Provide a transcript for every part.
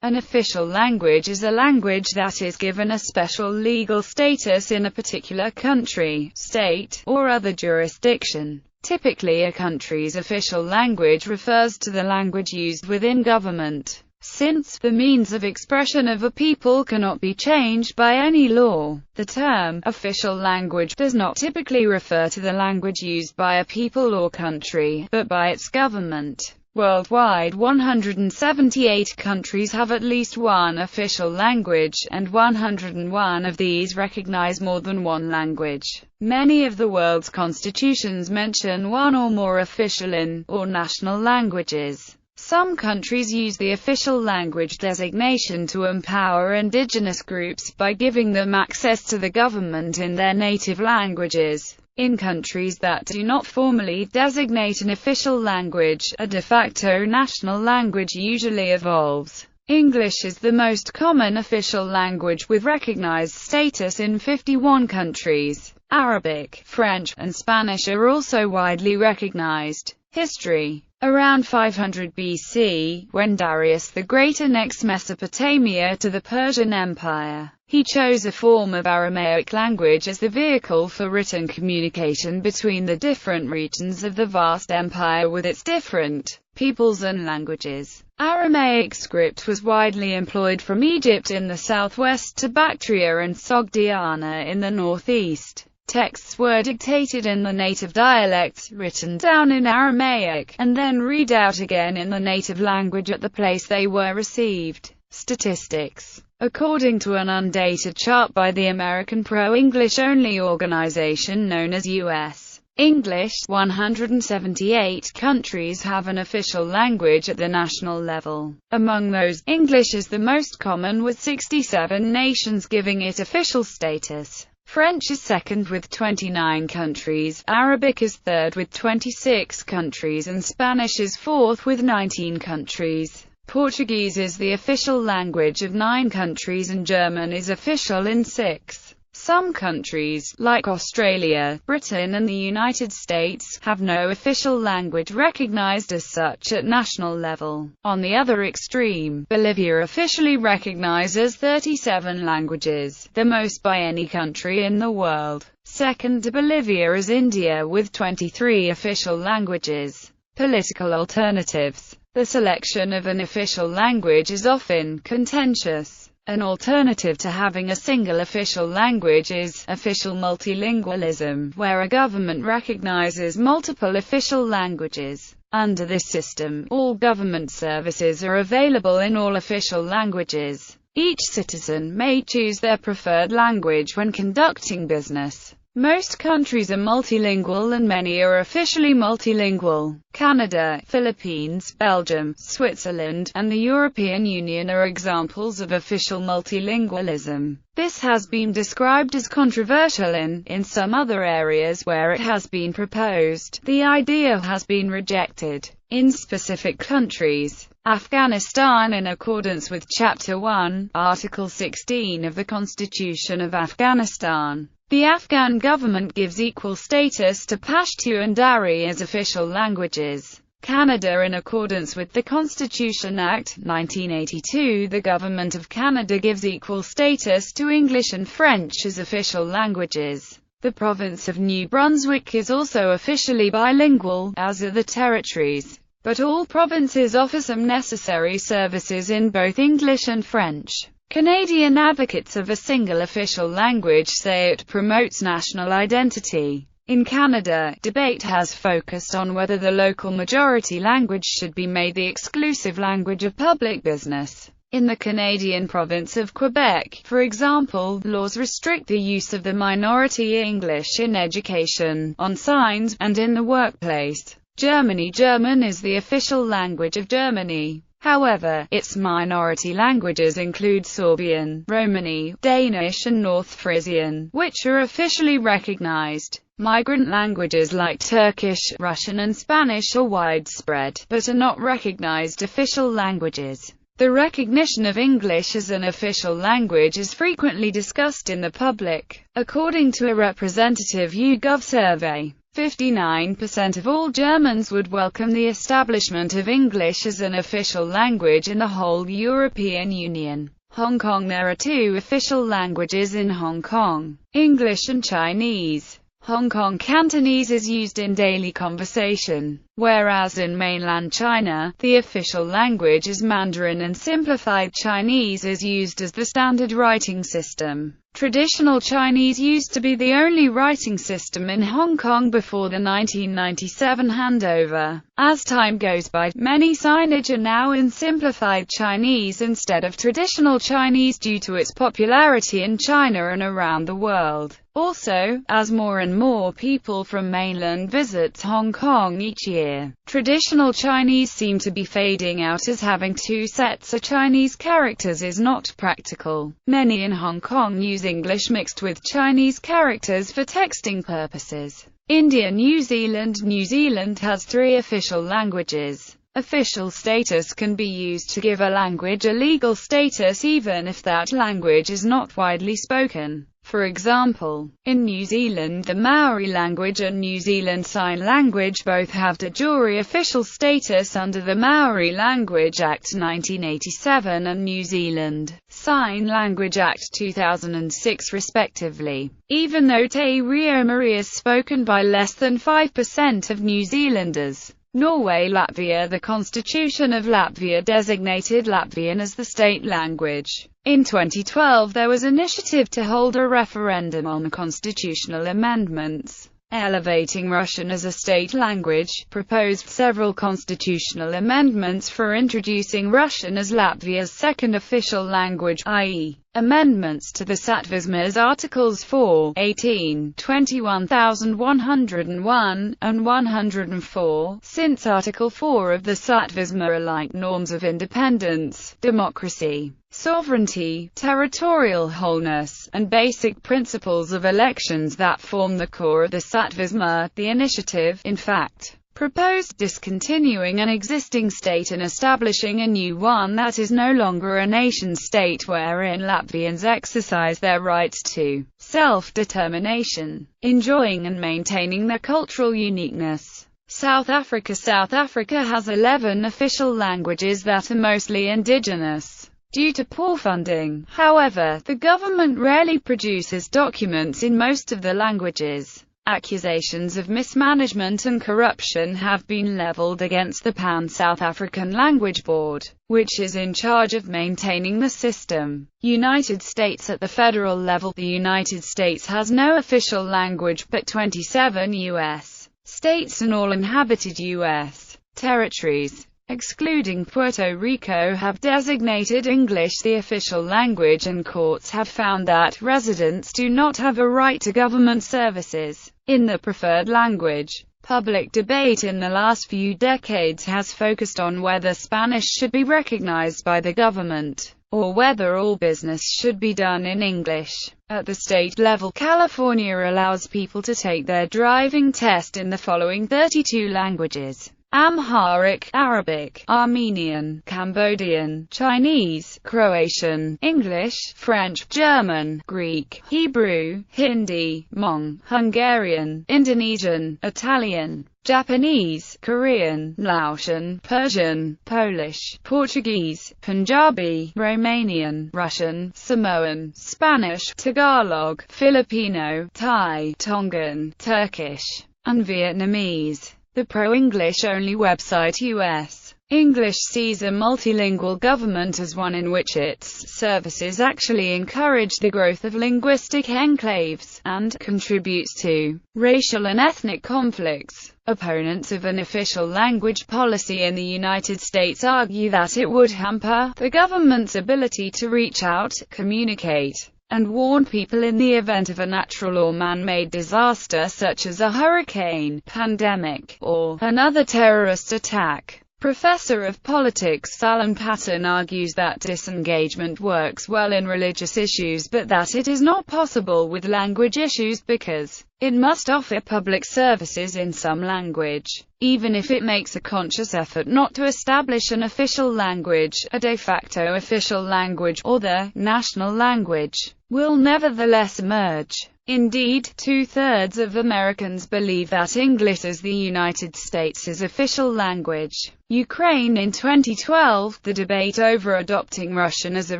An official language is a language that is given a special legal status in a particular country, state, or other jurisdiction. Typically, a country's official language refers to the language used within government. Since the means of expression of a people cannot be changed by any law, the term official language does not typically refer to the language used by a people or country, but by its government. Worldwide, 178 countries have at least one official language, and 101 of these recognize more than one language. Many of the world's constitutions mention one or more official or national languages. Some countries use the official language designation to empower indigenous groups by giving them access to the government in their native languages. In countries that do not formally designate an official language, a de facto national language usually evolves. English is the most common official language with recognized status in 51 countries. Arabic, French, and Spanish are also widely recognized. History. Around 500 BC, when Darius the Great annexed Mesopotamia to the Persian Empire, he chose a form of Aramaic language as the vehicle for written communication between the different regions of the vast empire with its different peoples and languages. Aramaic script was widely employed from Egypt in the southwest to Bactria and Sogdiana in the northeast. Texts were dictated in the native dialects, written down in Aramaic, and then read out again in the native language at the place they were received. Statistics. According to an undated chart by the American pro-English only organization known as U.S. English, 178 countries have an official language at the national level. Among those, English is the most common, with 67 nations giving it official status. French is second with 29 countries, Arabic is third with 26 countries, and Spanish is fourth with 19 countries. Portuguese is the official language of 9 countries and German is official in 6. Some countries, like Australia, Britain and the United States, have no official language recognized as such at national level. On the other extreme, Bolivia officially recognizes 37 languages, the most by any country in the world. Second to Bolivia is India with 23 official languages. Political alternatives. The selection of an official language is often contentious. An alternative to having a single official language is official multilingualism, where a government recognizes multiple official languages. Under this system, all government services are available in all official languages. Each citizen may choose their preferred language when conducting business. Most countries are multilingual and many are officially multilingual. Canada, Philippines, Belgium, Switzerland, and the European Union are examples of official multilingualism. This has been described as controversial in some other areas where it has been proposed. The idea has been rejected. In specific countries, Afghanistan, in accordance with Chapter 1, Article 16 of the Constitution of Afghanistan, the Afghan government gives equal status to Pashto and Dari as official languages. Canada, in accordance with the Constitution Act, 1982, the Government of Canada gives equal status to English and French as official languages. The province of New Brunswick is also officially bilingual, as are the territories. But all provinces offer some necessary services in both English and French. Canadian advocates of a single official language say it promotes national identity. In Canada, debate has focused on whether the local majority language should be made the exclusive language of public business. In the Canadian province of Quebec, for example, laws restrict the use of the minority English in education, on signs, and in the workplace. German is the official language of Germany. However, its minority languages include Sorbian, Romani, Danish and North Frisian, which are officially recognized. Migrant languages like Turkish, Russian and Spanish are widespread, but are not recognized official languages. The recognition of English as an official language is frequently discussed in the public. According to a representative YouGov survey, 59% of all Germans would welcome the establishment of English as an official language in the whole European Union. Hong Kong. There are two official languages in Hong Kong: English and Chinese. Hong Kong Cantonese is used in daily conversation, whereas in mainland China, the official language is Mandarin and simplified Chinese is used as the standard writing system. Traditional Chinese used to be the only writing system in Hong Kong before the 1997 handover. As time goes by, many signage are now in simplified Chinese instead of traditional Chinese due to its popularity in China and around the world. Also, as more and more people from mainland visit Hong Kong each year, traditional Chinese seem to be fading out as having two sets of Chinese characters is not practical. Many in Hong Kong use English mixed with Chinese characters for texting purposes. India. New Zealand. New Zealand has three official languages. Official status can be used to give a language a legal status even if that language is not widely spoken. For example, in New Zealand the Maori language and New Zealand Sign Language both have de jure official status under the Maori Language Act 1987 and New Zealand Sign Language Act 2006 respectively. Even though Te Reo Maori is spoken by less than 5% of New Zealanders. Norway. Latvia. The Constitution of Latvia designated Latvian as the state language. In 2012 there was initiative to hold a referendum on constitutional amendments elevating Russian as a state language, proposed several constitutional amendments for introducing Russian as Latvia's second official language, i.e., amendments to the Satversmes Articles 4, 18, 21,101, and 104, since Article 4 of the Satversme aligned norms of independence, democracy, sovereignty, territorial wholeness, and basic principles of elections that form the core of the Satversme. The initiative, in fact, proposed discontinuing an existing state and establishing a new one that is no longer a nation-state wherein Latvians exercise their right to self-determination, enjoying and maintaining their cultural uniqueness. South Africa. South Africa has 11 official languages that are mostly indigenous. Due to poor funding, however, the government rarely produces documents in most of the languages. Accusations of mismanagement and corruption have been leveled against the Pan-South African Language Board, which is in charge of maintaining the system. United States. At the federal level, the United States has no official language, but 27 U.S. states and all inhabited U.S. territories, excluding Puerto Rico, have designated English the official language, and courts have found that residents do not have a right to government services in the preferred language. Public debate in the last few decades has focused on whether Spanish should be recognized by the government, or whether all business should be done in English. At the state level, California allows people to take their driving test in the following 32 languages: Amharic, Arabic, Armenian, Cambodian, Chinese, Croatian, English, French, German, Greek, Hebrew, Hindi, Hmong, Hungarian, Indonesian, Italian, Japanese, Korean, Laotian, Persian, Polish, Portuguese, Punjabi, Romanian, Russian, Samoan, Spanish, Tagalog, Filipino, Thai, Tongan, Turkish, and Vietnamese. The pro-English-only website U.S. English sees a multilingual government as one in which its services actually encourage the growth of linguistic enclaves, and contributes to racial and ethnic conflicts. Opponents of an official language policy in the United States argue that it would hamper the government's ability to reach out, communicate, and warn people in the event of a natural or man-made disaster such as a hurricane, pandemic, or another terrorist attack. Professor of politics Alan Patton argues that disengagement works well in religious issues but that it is not possible with language issues because it must offer public services in some language, even if it makes a conscious effort not to establish an official language, a de facto official language, or the national language. will nevertheless emerge. Indeed, 2/3 of Americans believe that English is the United States' official language. Ukraine. In 2012, the debate over adopting Russian as a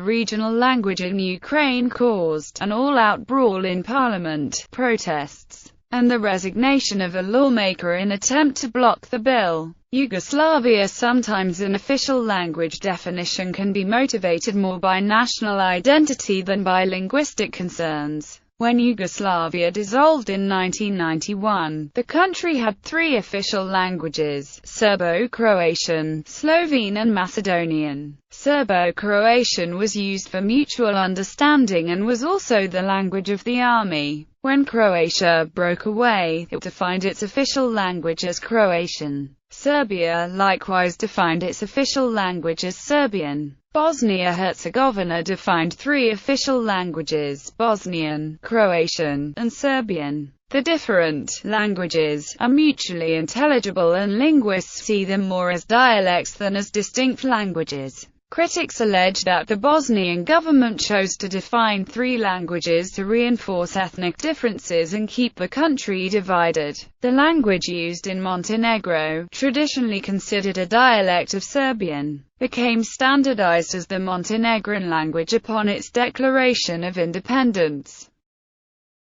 regional language in Ukraine caused an all-out brawl in parliament, protests, and the resignation of a lawmaker in attempt to block the bill. Yugoslavia. Sometimes an official language definition can be motivated more by national identity than by linguistic concerns. When Yugoslavia dissolved in 1991, the country had 3 official languages: Serbo-Croatian, Slovene and Macedonian. Serbo-Croatian was used for mutual understanding and was also the language of the army. When Croatia broke away, it defined its official language as Croatian. Serbia likewise defined its official language as Serbian. Bosnia-Herzegovina defined 3 official languages: Bosnian, Croatian, and Serbian. The different languages are mutually intelligible and linguists see them more as dialects than as distinct languages. Critics allege that the Bosnian government chose to define 3 languages to reinforce ethnic differences and keep the country divided. The language used in Montenegro, traditionally considered a dialect of Serbian, became standardized as the Montenegrin language upon its declaration of independence.